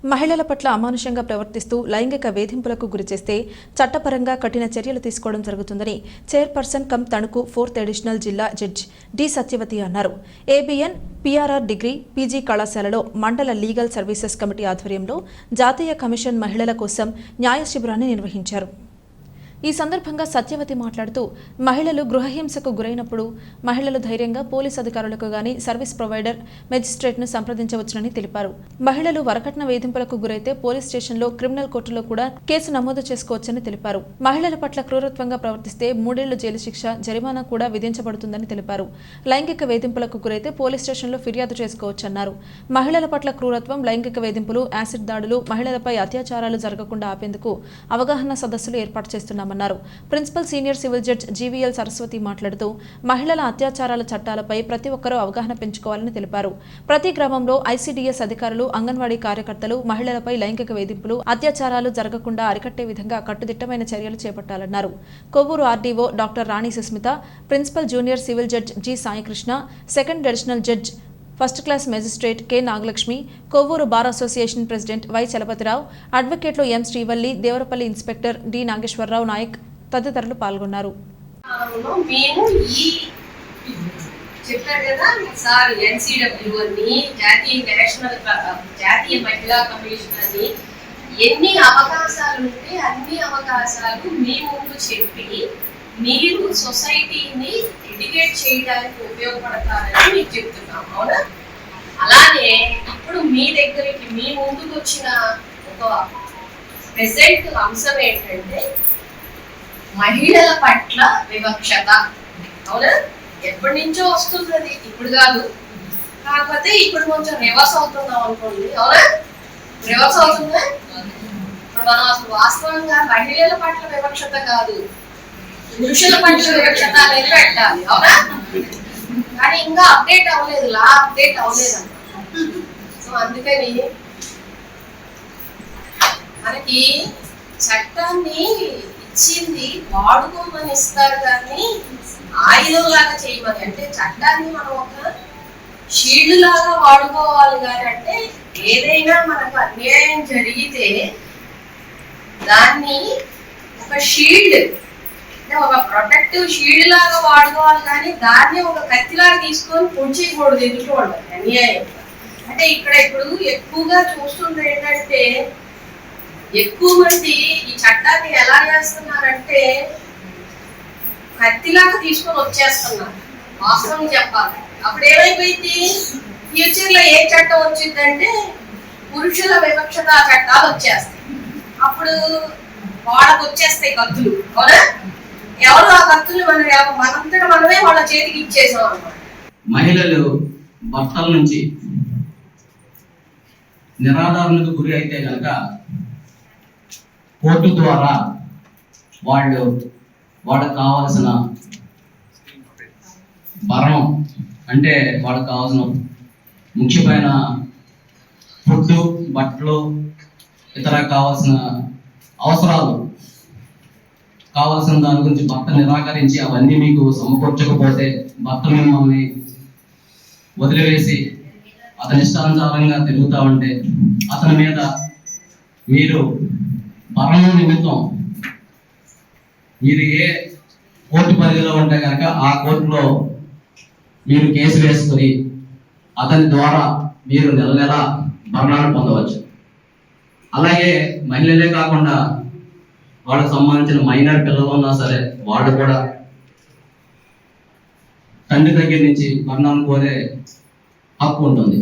మహిళల పట్ల అమానుషంగా ప్రవర్తిస్తూ లైంగిక వేధింపులకు గురిచేస్తే చట్టపరంగా కఠిన చర్యలు తీసుకోవడం జరుగుతుందని chairperson come Tanuku 4th additional జిల్లా జడ్జి డి సత్యవతి అన్నారు. ఏబిఎన్ పిఆర్ఆర్ డిగ్రీ పీజీ కళాశాలలో మండల లీగల్ సర్వీసెస్ కమిటీ ఆధ్వర్యంలో జాతీయ కమిషన్ మహిళల కోసం న్యాయ శిబిరాన్ని నిర్వహించారు. ఈ సందర్భంగా సత్యవతి మాట్లాడుతూ మహిళలు గృహహింసకు గురైనప్పుడు మహిళలు ధైర్యంగా పోలీస్ అధికారులకు గాని సర్వీస్ ప్రొవైడర్ మెజిస్ట్రేట్ను సంప్రదించవచ్చునని తెలిపారు. మహిళలు వరకట్న వేధింపులకు గురైతే పోలీస్ స్టేషన్లో క్రిమినల్ కోర్టులో కూడా కేసు నమోదు చేసుకోవచ్చని తెలిపారు. మహిళల పట్ల క్రూరత్వంగా ప్రవర్తిస్తే 3 ఏళ్ల జైలు శిక్ష, జరిమానా కూడా విధించబడుతుందని తెలిపారు. లైంగిక వేధింపులకు గురైతే పోలీస్ స్టేషన్లో ఫిర్యాదు చేసుకోవచ్చన్నారు. మహిళల పట్ల క్రూరత్వం, లైంగిక వేధింపులు, యాసిడ్ దాడులు, మహిళలపై అత్యాచారాలు జరగకుండా ఆపేందుకు అవగాహన సదస్సులు ఏర్పాటు చేస్తున్నామన్నారు. Principal senior civil judge GVL Saraswati మాట్లాడుతూ మహిళల అత్యాచారాల చట్టాలపై ప్రతి ఒక్కరూ అవగాహన పెంచుకోవాలని తెలిపారు. ప్రతి గ్రామంలో ఐసీడీఎస్ అధికారులు, అంగన్వాడీ కార్యకర్తలు మహిళలపై లైంగిక వేధింపులు, అత్యాచారాలు జరగకుండా అరికట్టే విధంగా కట్టుదిట్టమైన చర్యలు చేపట్టాలన్నారు. Kovvur RDO doctor Rani Susmitha, principal junior civil judge G Sai Krishna, 2nd additional judge first class magistrate K Nagalakshmi, Kovvur bar association president Y Chalapathi Rao, అడ్వకేట్లు M Srivalli, Devarapalli inspector D Nageswara Rao Naik తదితరులు పాల్గొన్నారు. ఎన్ని అవకాశాలు ఉంటే అన్ని అవకాశాలు మీ ముందు చెప్పి మీరు సొసైటీని ఎడ్యుకేట్ చేయడానికి ఉపయోగపడతారని మీకు చెప్తున్నాం. అవునా? అలానే ఇప్పుడు మీ దగ్గరికి మీ ముందుకు వచ్చిన ఒక ప్రెసెంట్ అంశం ఏంటంటే మహిళల పట్ల వివక్షత. అవునా? ఎప్పటి నుంచో వస్తుంది, ఇప్పుడు కాదు. కాకపోతే ఇప్పుడు కొంచెం రివర్స్ అవుతున్నాం అనుకోండి. అవునా? రివర్స్ అవుతుందా? ఇప్పుడు మనం అసలు వాస్తవంగా మహిళల పట్ల వివక్షత కాదు, పురుషుల పట్ల వివక్షత అనేది పెట్టాలి. అవునా? కానీ ఇంకా అప్డేట్ అవ్వలేదు, లా అప్డేట్ అవ్వలేదు అన్నమాట. సో అందుకని మనకి చట్టాన్ని ఇచ్చింది వాడుకోమని ఇస్తారు, కానీ ఆయుధం లాగా చేయమని. అంటే చట్టాన్ని మనం ఒక షీల్డ్ లాగా వాడుకోవాలి. కానీ అంటే ఏదైనా మనకు అన్యాయం జరిగితే దాన్ని ఒక షీల్డ్, ఒక ప్రొటెక్టివ్ షీల్డ్ లాగా వాడుకోవాలి. కానీ దాన్ని ఒక కత్తిలాగా తీసుకొని పొడిచేయకూడదు ఎదుర్కోవాలి అన్యాయం. అంటే ఇక్కడ ఇప్పుడు ఎక్కువగా చూస్తుంది ఏంటంటే ఎక్కువ మంది ఈ చట్టాన్ని ఎలా చేస్తున్నారంటే కత్తిలాగా తీసుకొని వచ్చేస్తున్నారు. వాస్తవం చెప్పాలి. అప్పుడు ఏమైపోయింది, ఫ్యూచర్ లో ఏ చట్టం వచ్చిందంటే పురుషుల వివక్షత చట్టాలు వచ్చేస్తాయి. అప్పుడు వాళ్ళకు వచ్చేస్తాయి కత్తులు. అవునా? ఎవరు ఆ కత్తులు మనంతట మనమే వాళ్ళ చేతికి ఇచ్చేసాం అన్నమాట. మహిళలు భర్తల నుంచి నిరాధారణకు గురి అయితే కనుక కోర్టు ద్వారా వాళ్ళకు కావాల్సిన భరణం, అంటే వాళ్ళకు కావాల్సిన ముఖ్యమైన ఫుడ్, బట్టలు, ఇతర కావాల్సిన అవసరాలు, కావాల్సిన దాని గురించి భర్త నిరాకరించి అవన్నీ మీకు సమకూర్చకపోతే భర్త మిమ్మల్ని వదిలివేసి అతని ఇష్టానుసారంగా తిరుగుతూ ఉంటే అతని మీద మీరు భరణం నిమిత్తం మీరు ఏ కోర్టు పరిధిలో ఉంటే కనుక ఆ కోర్టులో మీరు కేసు వేసుకొని అతని ద్వారా మీరు నెల నెల భరణాలు పొందవచ్చు. అలాగే మహిళలే కాకుండా వాళ్ళకు సంబంధించిన మైనర్ పిల్లలు ఉన్నా సరే వాళ్ళు కూడా తండ్రి దగ్గర నుంచి భరణాలు కోరే హక్కు ఉంటుంది.